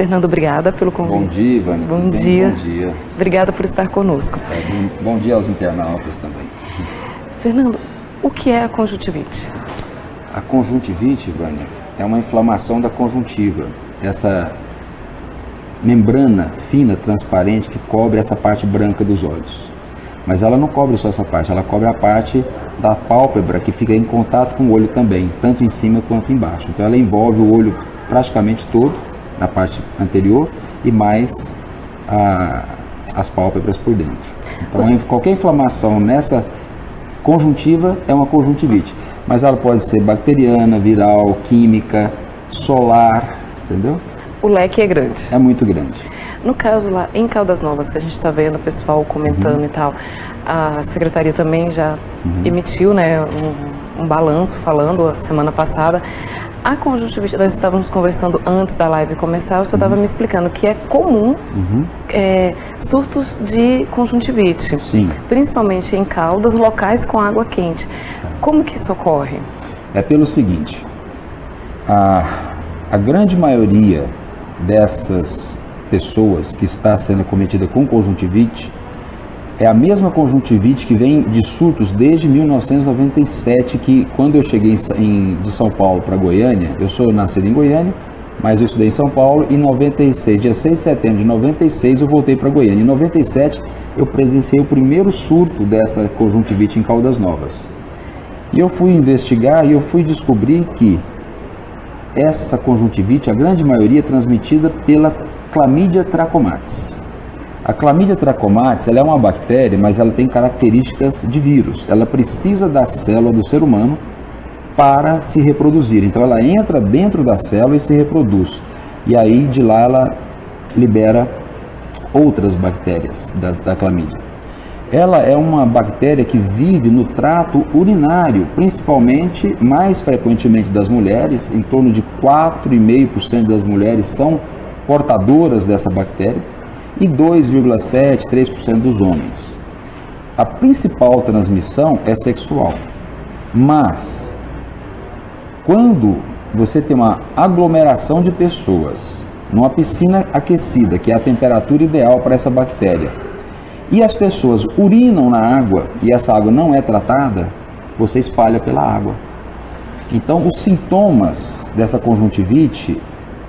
Fernando, obrigada pelo convite. Bom dia, Ivane. Bom dia. Bom dia. Obrigada por estar conosco. Bom dia aos internautas também. Fernando, o que é a conjuntivite? A conjuntivite, Ivane, é uma inflamação da conjuntiva. Essa membrana fina, transparente, que cobre essa parte branca dos olhos. Mas ela não cobre só essa parte, ela cobre a parte da pálpebra que fica em contato com o olho também, tanto em cima quanto embaixo. Então ela envolve o olho praticamente todo, na parte anterior, e mais as pálpebras por dentro. Então qualquer inflamação nessa conjuntiva é uma conjuntivite, mas ela pode ser bacteriana, viral, química, solar, entendeu? O leque é grande. É muito grande. No caso lá em Caldas Novas, que a gente está vendo o pessoal comentando e tal, a secretaria também já emitiu, né, um balanço falando a semana passada. A conjuntivite, nós estávamos conversando antes da live começar, o senhor estava me explicando que é comum surtos de conjuntivite, Sim. Principalmente em Caldas, locais com água quente. Como que isso ocorre? É pelo seguinte, a grande maioria dessas pessoas que está sendo acometida com conjuntivite é a mesma conjuntivite que vem de surtos desde 1997, que quando eu cheguei de São Paulo para Goiânia, eu sou nascido em Goiânia, mas eu estudei em São Paulo, em 96, dia 6 de setembro de 96 eu voltei para Goiânia. Em 97 eu presenciei o primeiro surto dessa conjuntivite em Caldas Novas. E eu fui investigar e eu fui descobrir que essa conjuntivite, a grande maioria, é transmitida pela Chlamydia trachomatis. A Chlamydia trachomatis, ela é uma bactéria, mas ela tem características de vírus. Ela precisa da célula do ser humano para se reproduzir. Então ela entra dentro da célula e se reproduz. E aí de lá ela libera outras bactérias da Chlamydia. Ela é uma bactéria que vive no trato urinário, principalmente, mais frequentemente das mulheres. Em torno de 4,5% das mulheres são portadoras dessa bactéria e 2,7%, 3% dos homens. A principal transmissão é sexual, mas quando você tem uma aglomeração de pessoas numa piscina aquecida, que é a temperatura ideal para essa bactéria, e as pessoas urinam na água e essa água não é tratada, você espalha pela água. Então os sintomas dessa conjuntivite,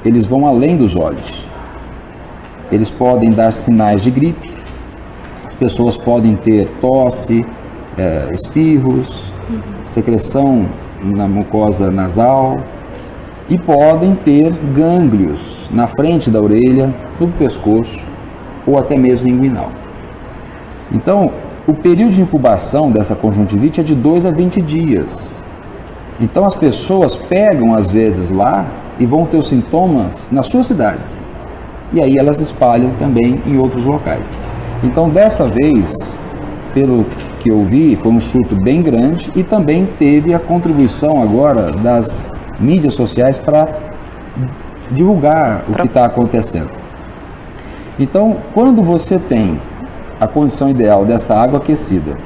eles vão além dos olhos. Eles podem dar sinais de gripe, as pessoas podem ter tosse, espirros, secreção na mucosa nasal e podem ter gânglios na frente da orelha, no pescoço ou até mesmo inguinal. Então, o período de incubação dessa conjuntivite é de 2 a 20 dias. Então as pessoas pegam às vezes lá e vão ter os sintomas nas suas cidades. E aí elas espalham também em outros locais. Então dessa vez, pelo que eu vi, foi um surto bem grande e também teve a contribuição agora das mídias sociais para divulgar o que está acontecendo. Então, quando você tem a condição ideal dessa água aquecida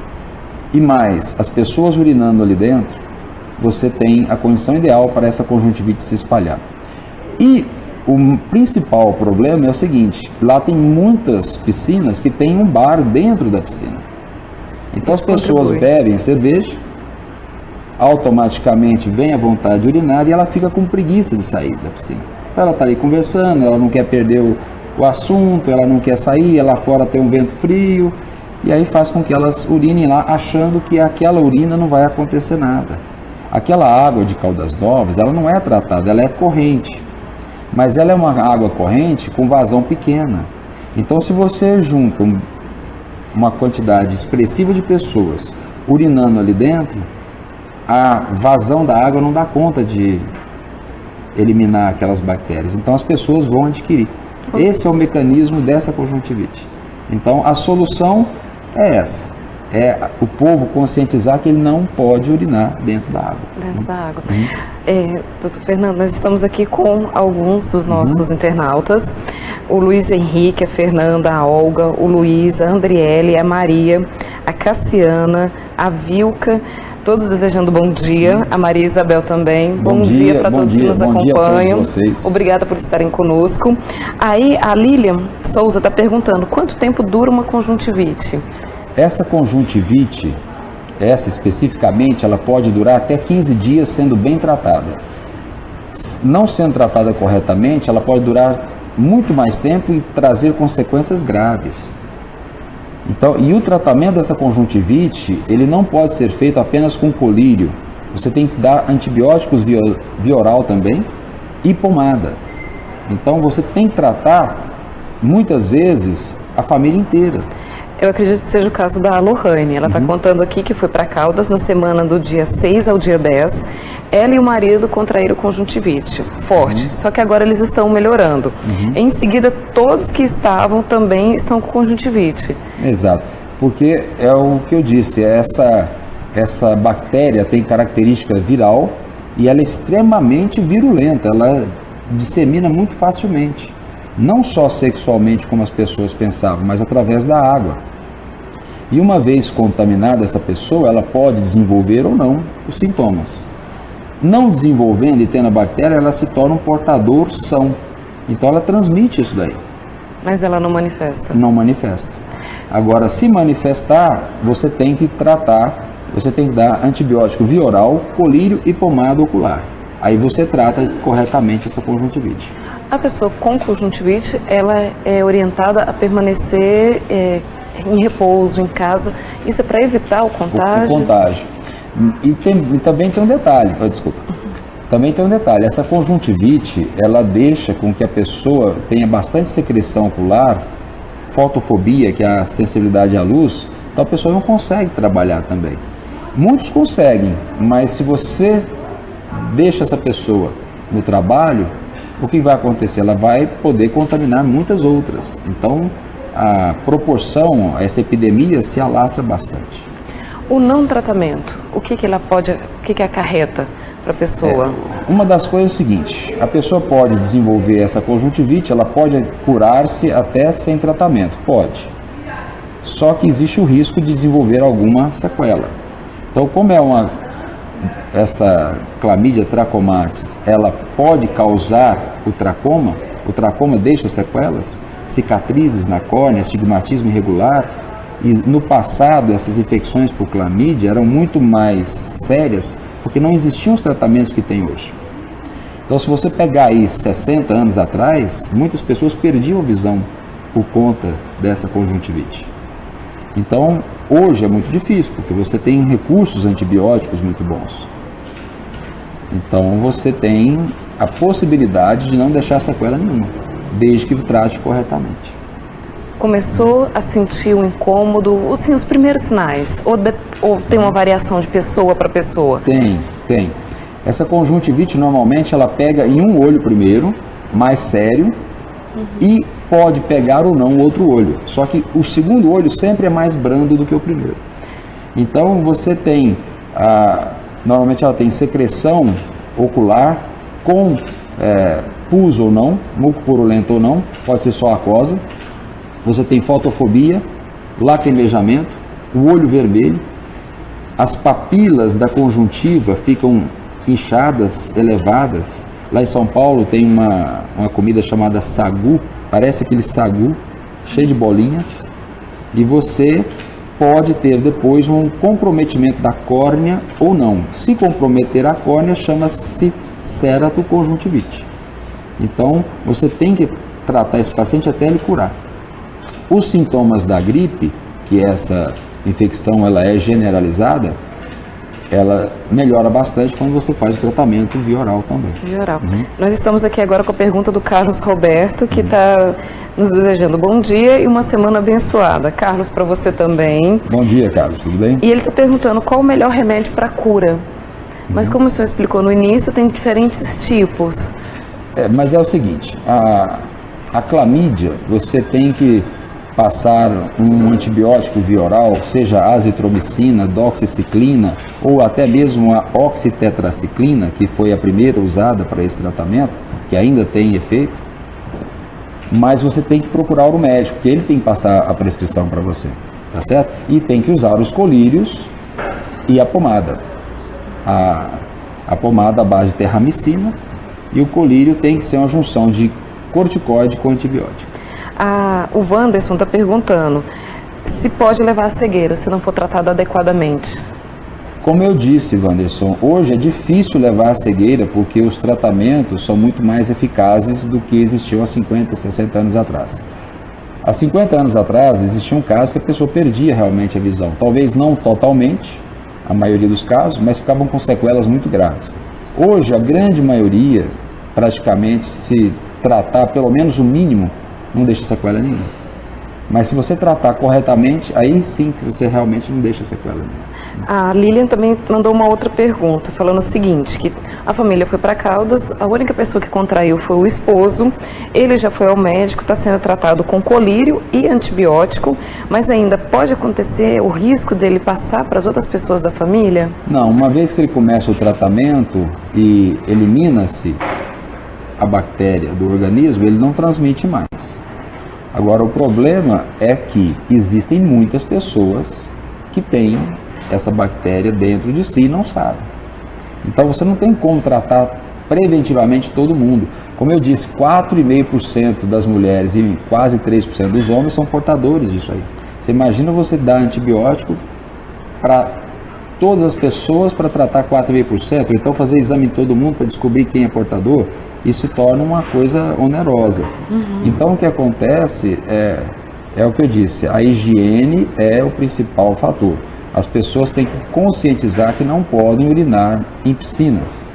e mais as pessoas urinando ali dentro, você tem a condição ideal para essa conjuntivite se espalhar. E o principal problema é o seguinte, lá tem muitas piscinas que tem um bar dentro da piscina. Então as pessoas bebem cerveja, automaticamente vem a vontade de urinar e ela fica com preguiça de sair da piscina. Então ela está ali conversando, ela não quer perder o assunto, ela não quer sair, lá fora tem um vento frio, e aí faz com que elas urinem lá, achando que aquela urina não vai acontecer nada. Aquela água de Caldas Novas, ela não é tratada, ela é corrente, mas ela é uma água corrente com vazão pequena. Então se você junta uma quantidade expressiva de pessoas urinando ali dentro, a vazão da água não dá conta de eliminar aquelas bactérias, então as pessoas vão adquirir. Esse é o mecanismo dessa conjuntivite. Então a solução é essa, é o povo conscientizar que ele não pode urinar dentro da água. Dentro da água. Doutor Fernando, nós estamos aqui com alguns dos nossos internautas, o Luiz Henrique, a Fernanda, a Olga, o Luiz, a Andriele, a Maria, a Cassiana, a Vilca. todos desejando bom dia. A Maria Isabel também. Bom dia para todos que nos acompanham. Obrigada por estarem conosco. Aí a Lilian Souza está perguntando: quanto tempo dura uma conjuntivite? Essa conjuntivite, essa especificamente, ela pode durar até 15 dias sendo bem tratada. Não sendo tratada corretamente, ela pode durar muito mais tempo e trazer consequências graves. Então, e o tratamento dessa conjuntivite, ele não pode ser feito apenas com colírio. Você tem que dar antibióticos via oral também e pomada. Então, você tem que tratar, muitas vezes, a família inteira. Eu acredito que seja o caso da Lohane. Ela está contando aqui que foi para Caldas na semana do dia 6 ao dia 10. Ela e o marido contraíram conjuntivite forte, só que agora eles estão melhorando. Em seguida, todos que estavam também estão com conjuntivite. Exato, porque é o que eu disse, essa bactéria tem característica viral e ela é extremamente virulenta, ela dissemina muito facilmente. Não só sexualmente, como as pessoas pensavam, mas através da água. E uma vez contaminada essa pessoa, ela pode desenvolver ou não os sintomas. Não desenvolvendo e tendo a bactéria, ela se torna um portador são. Então ela transmite isso daí. Mas ela não manifesta? Não manifesta. Agora, se manifestar, você tem que tratar, você tem que dar antibiótico via oral, colírio e pomada ocular. Aí você trata corretamente essa conjuntivite. A pessoa com conjuntivite, ela é orientada a permanecer em repouso, em casa. Isso é para evitar o contágio? O contágio. E também tem um detalhe, também tem um detalhe, essa conjuntivite, ela deixa com que a pessoa tenha bastante secreção ocular, fotofobia, que é a sensibilidade à luz, então a pessoa não consegue trabalhar também. Muitos conseguem, mas se você deixa essa pessoa no trabalho, o que vai acontecer? Ela vai poder contaminar muitas outras. Então, a proporção, essa epidemia se alastra bastante. O não tratamento, o que ela pode, o que acarreta para a pessoa? Uma das coisas é o seguinte: a pessoa pode desenvolver essa conjuntivite, ela pode curar-se até sem tratamento, pode. Só que existe o risco de desenvolver alguma sequela. Então, como essa Chlamydia trachomatis, ela pode causar o tracoma deixa sequelas, cicatrizes na córnea, astigmatismo irregular, e no passado essas infecções por Chlamydia eram muito mais sérias, porque não existiam os tratamentos que tem hoje. Então, se você pegar aí 60 anos atrás, muitas pessoas perdiam a visão por conta dessa conjuntivite. Então, hoje é muito difícil, porque você tem recursos antibióticos muito bons. Então, você tem a possibilidade de não deixar sequela nenhuma, desde que trate corretamente. Começou a sentir um incômodo, assim, os primeiros sinais? Ou tem uma variação de pessoa para pessoa? Tem. Essa conjuntivite, normalmente, ela pega em um olho primeiro, mais sério, e pode pegar ou não o outro olho. Só que o segundo olho sempre é mais brando do que o primeiro. Então, você tem, normalmente ela tem secreção ocular com pus ou não, muco purulento ou não, pode ser só aquosa. Você tem fotofobia, lacrimejamento, o olho vermelho, as papilas da conjuntiva ficam inchadas, elevadas. Lá em São Paulo tem uma comida chamada sagu, parece aquele sagu, cheio de bolinhas, e você pode ter depois um comprometimento da córnea ou não. Se comprometer a córnea, chama-se ceratoconjuntivite. Então, você tem que tratar esse paciente até ele curar. Os sintomas da gripe, que essa infecção ela é generalizada, ela melhora bastante quando você faz o tratamento via oral também. Via oral. Nós estamos aqui agora com a pergunta do Carlos Roberto, que está nos desejando bom dia e uma semana abençoada. Carlos, para você também. Bom dia, Carlos, tudo bem? E ele está perguntando qual o melhor remédio para cura. Mas como o senhor explicou no início, tem diferentes tipos. Mas é o seguinte, a clamídia, você tem que passar um antibiótico via oral, seja azitromicina, doxiciclina ou até mesmo a oxitetraciclina, que foi a primeira usada para esse tratamento, que ainda tem efeito, mas você tem que procurar o médico, que ele tem que passar a prescrição para você, tá certo? E tem que usar os colírios e a pomada. a pomada à base de terramicina, e o colírio tem que ser uma junção de corticoide com antibiótico. O Wanderson está perguntando se pode levar à cegueira se não for tratado adequadamente. Como eu disse, Wanderson, hoje é difícil levar à cegueira porque os tratamentos são muito mais eficazes do que existiam há 50, 60 anos atrás. Há 50 anos atrás existia um caso que a pessoa perdia realmente a visão. Talvez não totalmente, a maioria dos casos, mas ficavam com sequelas muito graves. Hoje, a grande maioria, praticamente, se tratar pelo menos o mínimo, não deixa sequela nenhuma. Mas se você tratar corretamente, aí sim que você realmente não deixa sequela nenhuma. A Lilian também mandou uma outra pergunta, falando o seguinte, que a família foi para Caldas, a única pessoa que contraiu foi o esposo, ele já foi ao médico, está sendo tratado com colírio e antibiótico, mas ainda pode acontecer o risco dele passar para as outras pessoas da família? Não, uma vez que ele começa o tratamento e elimina-se a bactéria do organismo, ele não transmite mais. Agora, o problema é que existem muitas pessoas que têm essa bactéria dentro de si e não sabem. Então, você não tem como tratar preventivamente todo mundo. Como eu disse, 4,5% das mulheres e quase 3% dos homens são portadores disso aí. Você imagina você dar antibiótico para todas as pessoas para tratar 4,5%, ou então fazer exame em todo mundo para descobrir quem é portador, isso se torna uma coisa onerosa. Então, o que acontece é o que eu disse, a higiene é o principal fator. As pessoas têm que conscientizar que não podem urinar em piscinas,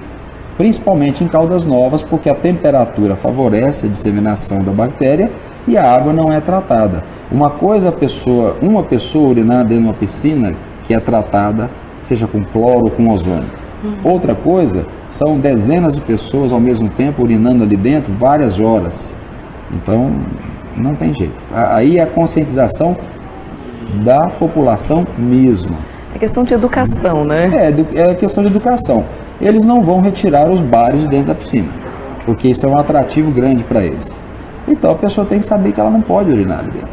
principalmente em Caldas Novas, porque a temperatura favorece a disseminação da bactéria e a água não é tratada. Uma coisa uma pessoa urinar dentro de uma piscina que é tratada, seja com cloro ou com ozônio. Outra coisa são dezenas de pessoas ao mesmo tempo urinando ali dentro várias horas. Então, não tem jeito. Aí a conscientização da população mesmo. É questão de educação, né? É questão de educação. Eles não vão retirar os bares de dentro da piscina, porque isso é um atrativo grande para eles. Então a pessoa tem que saber que ela não pode urinar ali dentro,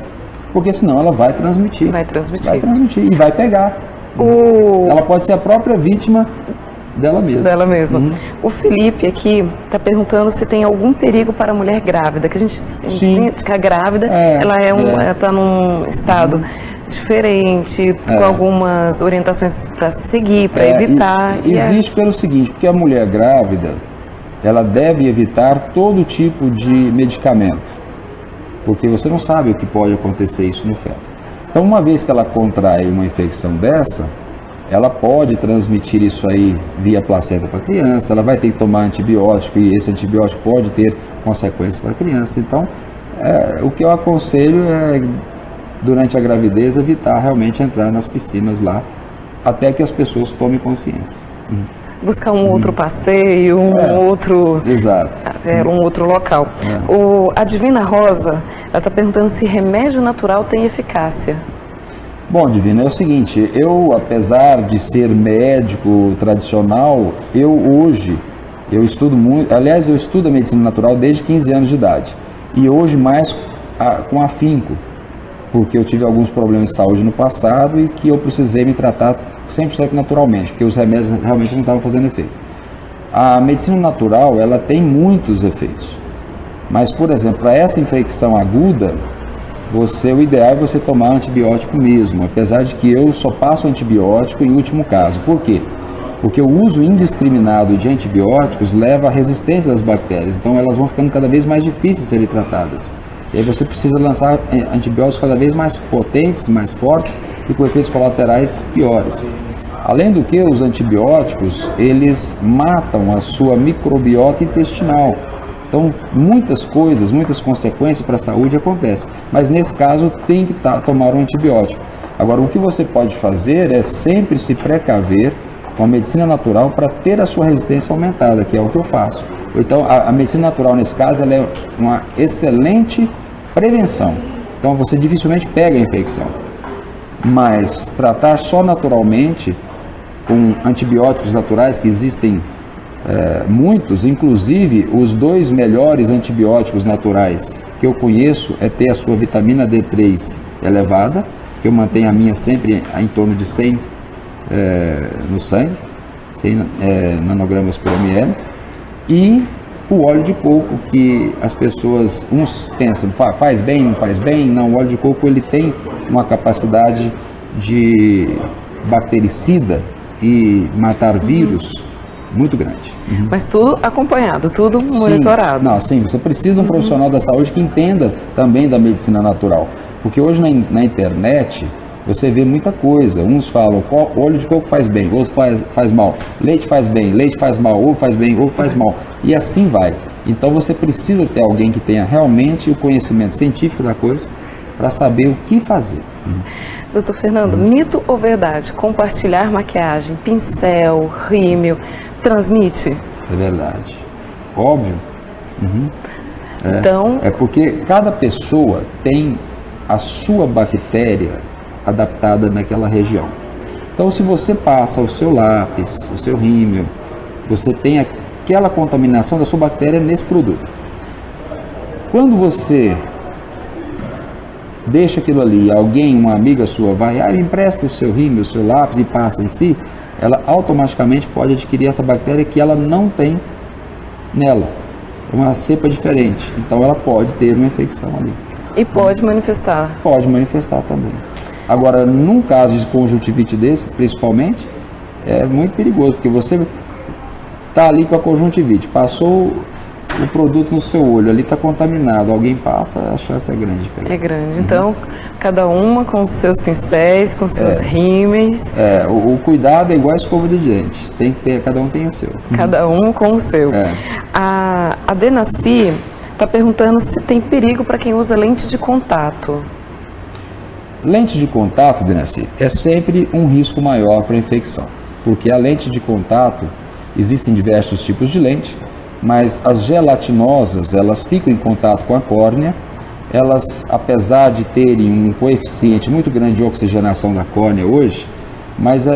porque senão ela vai transmitir. Vai transmitir e vai pegar. Ela pode ser a própria vítima dela mesma. O Felipe aqui está perguntando se tem algum perigo para a mulher grávida, que a gente entende que a grávida ela está num estado diferente, com algumas orientações para seguir, para evitar. Existe pelo seguinte, porque a mulher grávida, ela deve evitar todo tipo de medicamento, porque você não sabe o que pode acontecer isso no feto. Então, uma vez que ela contrai uma infecção dessa, ela pode transmitir isso aí via placenta para a criança, ela vai ter que tomar antibiótico e esse antibiótico pode ter consequências para a criança. Então, o que eu aconselho é, durante a gravidez, evitar realmente entrar nas piscinas lá, até que as pessoas tomem consciência. Buscar um outro passeio, um outro local. A Divina Rosa, ela está perguntando se remédio natural tem eficácia. Bom, Divina, é o seguinte, eu, apesar de ser médico tradicional, eu estudo muito, aliás, eu estudo a medicina natural desde 15 anos de idade, e hoje mais com afinco, porque eu tive alguns problemas de saúde no passado e que eu precisei me tratar 100% naturalmente, porque os remédios realmente não estavam fazendo efeito. A medicina natural, ela tem muitos efeitos, mas, por exemplo, para essa infecção aguda, o ideal é você tomar antibiótico mesmo, apesar de que eu só passo antibiótico em último caso. Por quê? Porque o uso indiscriminado de antibióticos leva à resistência das bactérias, então elas vão ficando cada vez mais difíceis de serem tratadas. E aí você precisa lançar antibióticos cada vez mais potentes, mais fortes e com efeitos colaterais piores. Além do que, os antibióticos, eles matam a sua microbiota intestinal. Então, muitas coisas, muitas consequências para a saúde acontecem. Mas nesse caso, tem que tomar um antibiótico. Agora, o que você pode fazer é sempre se precaver com a medicina natural para ter a sua resistência aumentada, que é o que eu faço. Então, a medicina natural, nesse caso, ela é uma excelente prevenção. Então, você dificilmente pega a infecção. Mas tratar só naturalmente, com antibióticos naturais, que existem muitos, inclusive os 2 melhores antibióticos naturais que eu conheço é ter a sua vitamina D3 elevada, que eu mantenho a minha sempre em torno de 100 no sangue, 100 nanogramas por ml, e o óleo de coco, que as pessoas, uns pensam, faz bem, não faz bem. Não, o óleo de coco ele tem uma capacidade de bactericida e matar vírus muito grande. Mas tudo acompanhado, tudo monitorado. Não, sim, você precisa de um profissional da saúde que entenda também da medicina natural. Porque hoje na internet você vê muita coisa. Uns falam, óleo de coco faz bem, outro faz mal. Leite faz bem, leite faz mal, ovo faz bem, ovo faz mal. E assim vai. Então você precisa ter alguém que tenha realmente o conhecimento científico da coisa para saber o que fazer. Doutor Fernando, mito ou verdade? Compartilhar maquiagem, pincel, rímel, transmite? É verdade. Óbvio. Então, É porque cada pessoa tem a sua bactéria adaptada naquela região. Então, se você passa o seu lápis, o seu rímel, você tem aquela contaminação da sua bactéria nesse produto. Quando você deixa aquilo ali, alguém, uma amiga sua, vai, me empresta o seu rímel, o seu lápis e passa em si, ela automaticamente pode adquirir essa bactéria que ela não tem nela. É uma cepa diferente, então ela pode ter uma infecção ali. e pode manifestar. Pode manifestar também. Agora, num caso de conjuntivite desse, principalmente, é muito perigoso, porque você está ali com a conjuntivite, passou o produto no seu olho, ali está contaminado, alguém passa, a chance é grande de pegar. É grande. Então, cada uma com os seus pincéis, com os seus rímeis. O cuidado é igual a escova de dente, tem que ter, cada um tem o seu. Cada um com o seu. A Denaci está perguntando se tem perigo para quem usa lente de contato. Lente de contato, Denaci, é sempre um risco maior para a infecção, porque a lente de contato, existem diversos tipos de lente, mas as gelatinosas, elas ficam em contato com a córnea, elas, apesar de terem um coeficiente muito grande de oxigenação da córnea hoje, mas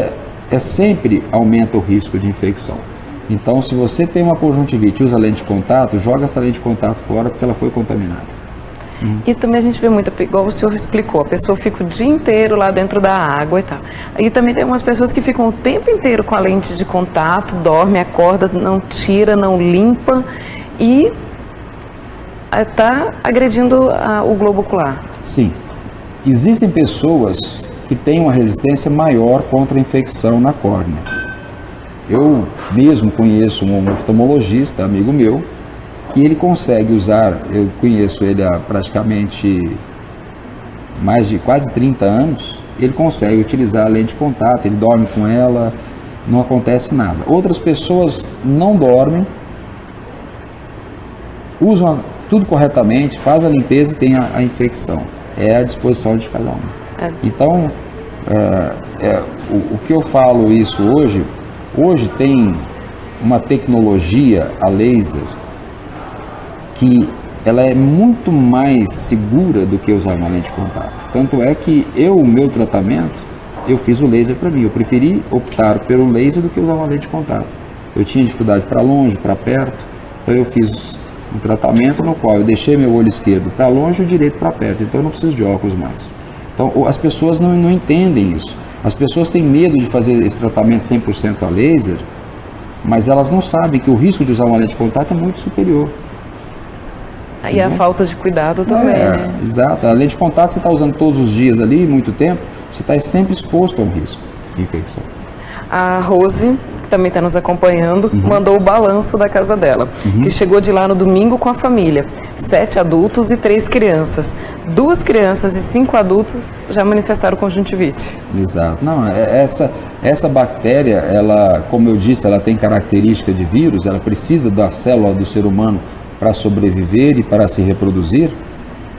sempre aumenta o risco de infecção. Então, se você tem uma conjuntivite e usa lente de contato, joga essa lente de contato fora porque ela foi contaminada. E também a gente vê muito, igual o senhor explicou, a pessoa fica o dia inteiro lá dentro da água e tal. E também tem umas pessoas que ficam o tempo inteiro com a lente de contato, dorme, acorda, não tira, não limpa e está agredindo o globo ocular. Sim, existem pessoas que têm uma resistência maior contra a infecção na córnea. Eu mesmo conheço um oftalmologista, amigo meu, que ele consegue usar, eu conheço ele há praticamente mais de quase 30 anos, ele consegue utilizar a lente de contato, ele dorme com ela, não acontece nada. Outras pessoas não dormem, usam tudo corretamente, faz a limpeza e tem a infecção. É à disposição de cada um. Então, o que eu falo isso hoje tem uma tecnologia, a laser, que ela é muito mais segura do que usar uma lente de contato. Tanto é que o meu tratamento, eu fiz o laser para mim. Eu preferi optar pelo laser do que usar uma lente de contato. Eu tinha dificuldade para longe, para perto, então eu fiz um tratamento no qual eu deixei meu olho esquerdo para longe e o direito para perto, então eu não preciso de óculos mais. Então as pessoas não entendem isso. As pessoas têm medo de fazer esse tratamento 100% a laser, mas elas não sabem que o risco de usar uma lente de contato é muito superior. E a falta de cuidado também, né? Exato. A lente de contato você está usando todos os dias ali, muito tempo, você está sempre exposto a um risco de infecção. A Rose, que também está nos acompanhando, mandou o balanço da casa dela, que chegou de lá no domingo com a família. 7 adultos e 3 crianças. 2 crianças e 5 adultos já manifestaram conjuntivite. Exato. Não, essa bactéria, ela, como eu disse, ela tem característica de vírus, ela precisa da célula do ser humano para sobreviver e para se reproduzir.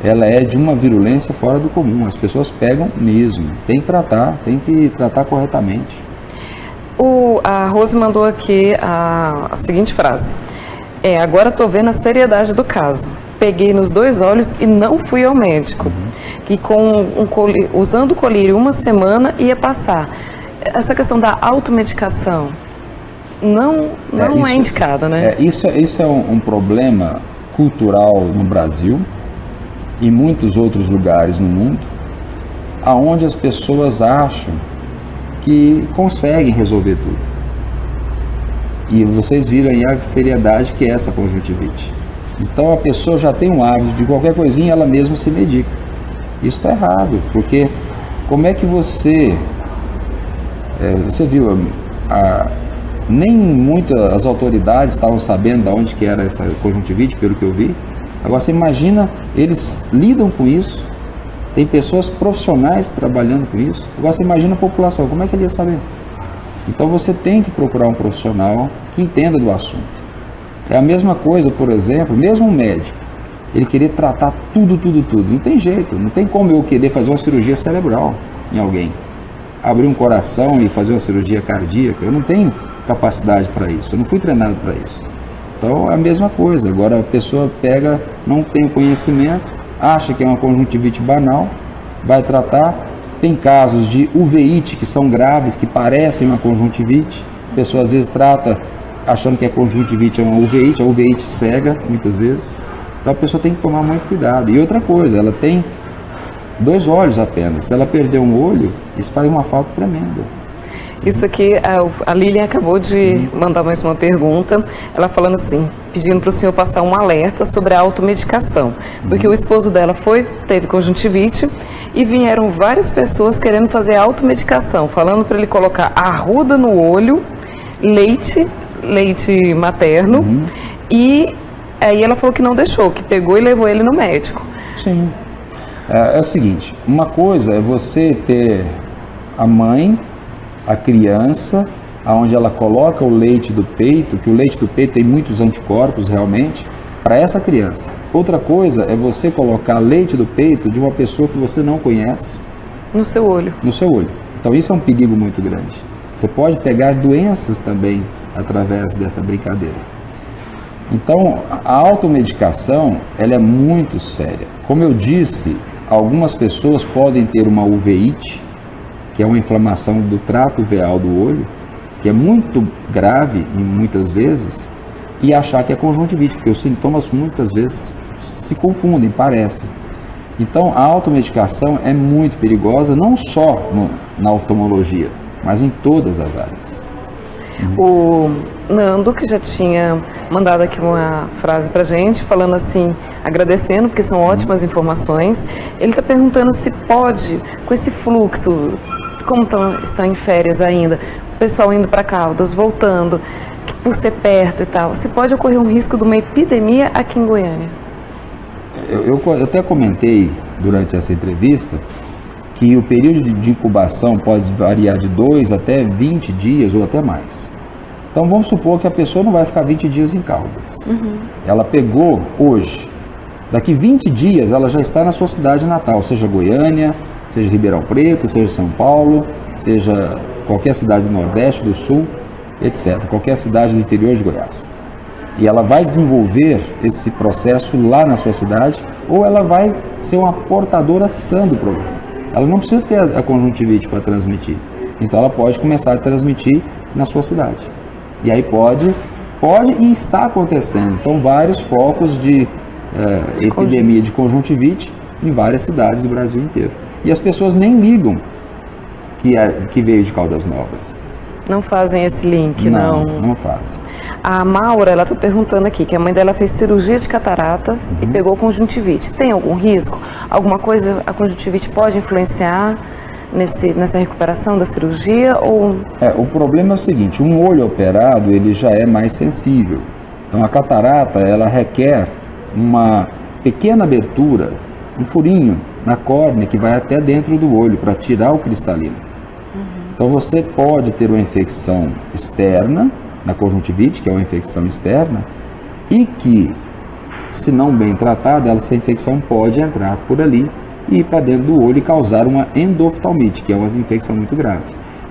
Ela é de uma virulência fora do comum, as pessoas pegam mesmo, tem que tratar corretamente. A Rose mandou aqui a seguinte frase: agora estou vendo a seriedade do caso, peguei nos 2 olhos e não fui ao médico, que usando o colírio 1 semana ia passar. Essa questão da automedicação não é indicada, né? Isso é um problema cultural no Brasil e muitos outros lugares no mundo, aonde as pessoas acham que conseguem resolver tudo. E vocês viram aí a seriedade que é essa conjuntivite. Então a pessoa já tem um hábito de qualquer coisinha, ela mesma se medica. Isso está errado, porque como é que você viu, nem muitas as autoridades estavam sabendo de onde que era essa conjuntivite, pelo que eu vi. Agora você imagina, eles lidam com isso, tem pessoas profissionais trabalhando com isso. Agora você imagina a população, como é que ele ia saber? Então você tem que procurar um profissional que entenda do assunto. É a mesma coisa, por exemplo, mesmo um médico, ele querer tratar tudo. Não tem jeito, não tem como eu querer fazer uma cirurgia cerebral em alguém. Abrir um coração e fazer uma cirurgia cardíaca, eu não tenho capacidade para isso, eu não fui treinado para isso. Então é a mesma coisa. Agora a pessoa pega, não tem o conhecimento, acha que é uma conjuntivite banal, vai tratar. Tem casos de uveíte que são graves, que parecem uma conjuntivite. A pessoa às vezes trata achando que a conjuntivite é uma uveíte, a uveíte cega muitas vezes. Então a pessoa tem que tomar muito cuidado. E outra coisa, ela tem 2 olhos apenas. Se ela perder um olho, isso faz uma falta tremenda. Isso aqui, a Lilian acabou de mandar mais uma pergunta, ela falando assim, pedindo para o senhor passar um alerta sobre a automedicação, porque o esposo dela teve conjuntivite e vieram várias pessoas querendo fazer automedicação, falando para ele colocar arruda no olho, leite materno, e aí ela falou que não deixou, que pegou e levou ele no médico. Sim. É o seguinte, uma coisa é você ter a mãe, a criança, onde ela coloca o leite do peito, que o leite do peito tem muitos anticorpos realmente, para essa criança. Outra coisa é você colocar leite do peito de uma pessoa que você não conhece. No seu olho. No seu olho. Então isso é um perigo muito grande. Você pode pegar doenças também através dessa brincadeira. Então a automedicação, ela é muito séria. Como eu disse, algumas pessoas podem ter uma uveíte, que é uma inflamação do trato uveal do olho, que é muito grave muitas vezes, e achar que é conjuntivite, porque os sintomas muitas vezes se confundem, parecem. Então a automedicação é muito perigosa, não só na oftalmologia, mas em todas as áreas. O Nando, que já tinha mandado aqui uma frase pra gente, falando assim, agradecendo, porque são ótimas informações, ele está perguntando se pode, com esse fluxo, como estão em férias ainda, o pessoal indo para Caldas, voltando, por ser perto e tal, se pode ocorrer um risco de uma epidemia aqui em Goiânia? Eu até comentei durante essa entrevista que o período de incubação pode variar de 2 até 20 dias ou até mais. Então vamos supor que a pessoa não vai ficar 20 dias em Caldas. Ela pegou hoje, daqui 20 dias ela já está na sua cidade natal, seja Goiânia, seja Ribeirão Preto, seja São Paulo, seja qualquer cidade do Nordeste, do Sul, etc. Qualquer cidade do interior de Goiás. E ela vai desenvolver esse processo lá na sua cidade, ou ela vai ser uma portadora sã do problema. Ela não precisa ter a conjuntivite para transmitir. Então ela pode começar a transmitir na sua cidade. E aí pode e está acontecendo. Então vários focos de epidemia de conjuntivite em várias cidades do Brasil inteiro. E as pessoas nem ligam que veio de Caldas Novas. Não fazem esse link, não? Não fazem. A Maura, ela está perguntando aqui que a mãe dela fez cirurgia de cataratas e pegou conjuntivite. Tem algum risco? Alguma coisa a conjuntivite pode influenciar nessa recuperação da cirurgia? Ou... O problema é o seguinte, um olho operado ele já é mais sensível. Então a catarata ela requer uma pequena abertura, um furinho na córnea que vai até dentro do olho para tirar o cristalino. Então você pode ter uma infecção externa na conjuntivite, que é uma infecção externa, e que, se não bem tratada, essa infecção pode entrar por ali e ir para dentro do olho e causar uma endoftalmite, que é uma infecção muito grave.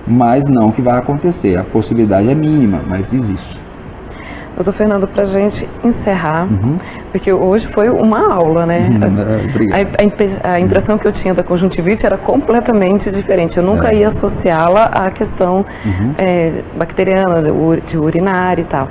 Mas não que vai acontecer, a possibilidade é mínima, mas existe. Doutor Fernando, para a gente encerrar, porque hoje foi uma aula, né? Obrigado. A impressão que eu tinha da conjuntivite era completamente diferente. Eu nunca ia associá-la à questão bacteriana, de urinária e tal.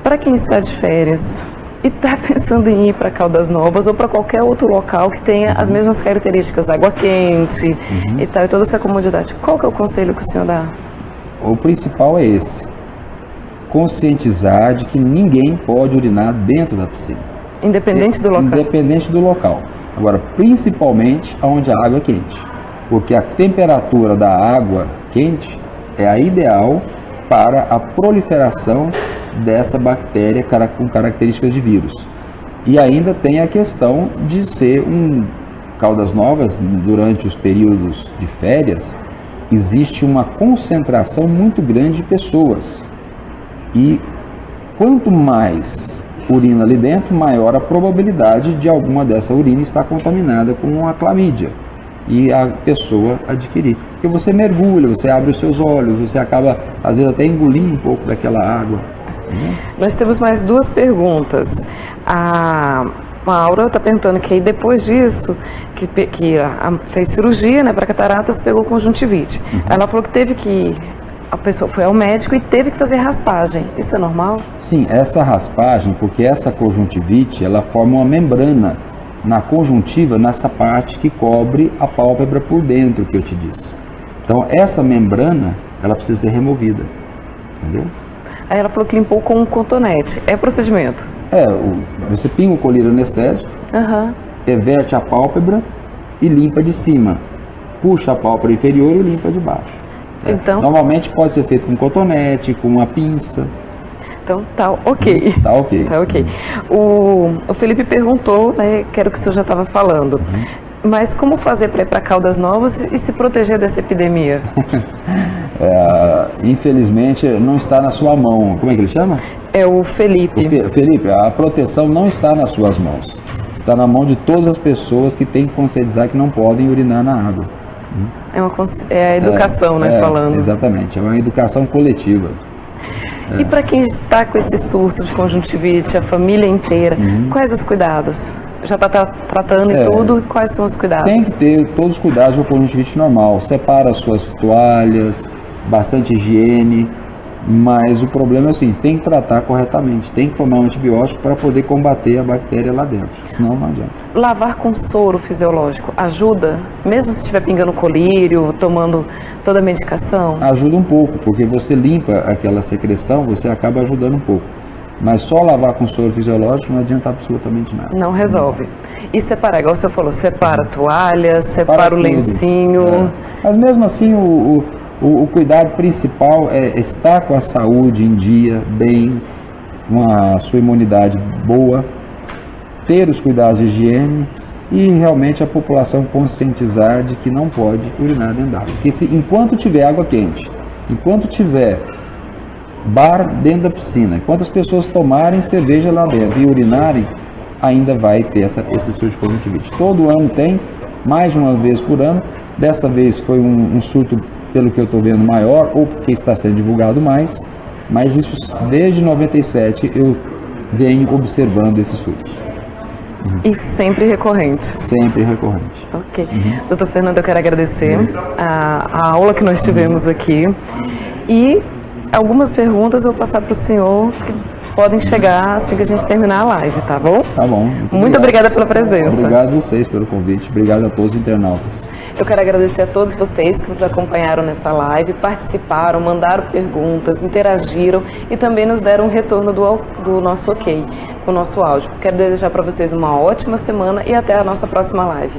Para quem está de férias e está pensando em ir para Caldas Novas ou para qualquer outro local que tenha as mesmas características, água quente e tal, e toda essa comodidade, qual que é o conselho que o senhor dá? O principal é esse. conscientizar de que ninguém pode urinar dentro da piscina. Independente do local. Independente do local. Agora, principalmente onde a água é quente. Porque a temperatura da água quente é a ideal para a proliferação dessa bactéria com características de vírus. E ainda tem a questão de ser Caldas Novas, durante os períodos de férias, existe uma concentração muito grande de pessoas. E quanto mais urina ali dentro, maior a probabilidade de alguma dessa urina estar contaminada com a clamídia e a pessoa adquirir. Porque você mergulha, você abre os seus olhos, você acaba, às vezes, até engolindo um pouco daquela água. Nós temos mais duas perguntas. A Maura está perguntando que aí depois disso, que fez cirurgia, né, para cataratas, pegou conjuntivite. Ela falou que a pessoa foi ao médico e teve que fazer raspagem. Isso é normal? Sim, essa raspagem, porque essa conjuntivite, ela forma uma membrana na conjuntiva, nessa parte que cobre a pálpebra por dentro, que eu te disse. Então, essa membrana, ela precisa ser removida, entendeu? Aí ela falou que limpou com um cotonete. É procedimento? Você pinga o colírio anestésico, reverte a pálpebra e limpa de cima. Puxa a pálpebra inferior e limpa de baixo. Então, normalmente pode ser feito com cotonete, com uma pinça. Então tá ok. Tá ok. Tá ok. O Felipe perguntou, né, que era o que o senhor já estava falando, mas como fazer para ir para Caldas Novas e se proteger dessa epidemia? Infelizmente não está na sua mão. Como é que ele chama? É o Felipe. Felipe, a proteção não está nas suas mãos. Está na mão de todas as pessoas que têm que conscientizar que não podem urinar na água. É a educação, né, falando. Exatamente, é uma educação coletiva. E para quem está com esse surto de conjuntivite, a família inteira, quais os cuidados? Já está tratando e tudo, quais são os cuidados? Tem que ter todos os cuidados do conjuntivite normal. Separa as suas toalhas, bastante higiene, mas o problema é o seguinte, tem que tratar corretamente, tem que tomar um antibiótico para poder combater a bactéria lá dentro, senão não adianta. Lavar com soro fisiológico ajuda? Mesmo se estiver pingando colírio, tomando toda a medicação? Ajuda um pouco, porque você limpa aquela secreção, você acaba ajudando um pouco. Mas só lavar com soro fisiológico não adianta absolutamente nada. Não resolve. E separar, igual o senhor falou, separa a toalha, separa o lencinho. Mas mesmo assim, o cuidado principal é estar com a saúde em dia, bem, com a sua imunidade boa, ter os cuidados de higiene e realmente a população conscientizar de que não pode urinar dentro d'água. Porque enquanto tiver água quente, enquanto tiver bar dentro da piscina, enquanto as pessoas tomarem cerveja lá dentro e urinarem, ainda vai ter esse surto de conjuntivite. Todo ano tem, mais de uma vez por ano. Dessa vez foi um surto, pelo que eu estou vendo, maior, ou porque está sendo divulgado mais, mas isso desde 97 eu venho observando esses surtos. E sempre recorrente? Sempre recorrente. Ok. Doutor Fernando, eu quero agradecer a aula que nós tivemos aqui e algumas perguntas eu vou passar para o senhor que podem chegar assim que a gente terminar a live, tá bom? Tá bom. Muito obrigada pela presença. Obrigado a vocês pelo convite, obrigado a todos os internautas. Eu quero agradecer a todos vocês que nos acompanharam nessa live, participaram, mandaram perguntas, interagiram e também nos deram um retorno do nosso ok, com o nosso áudio. Quero desejar para vocês uma ótima semana e até a nossa próxima live.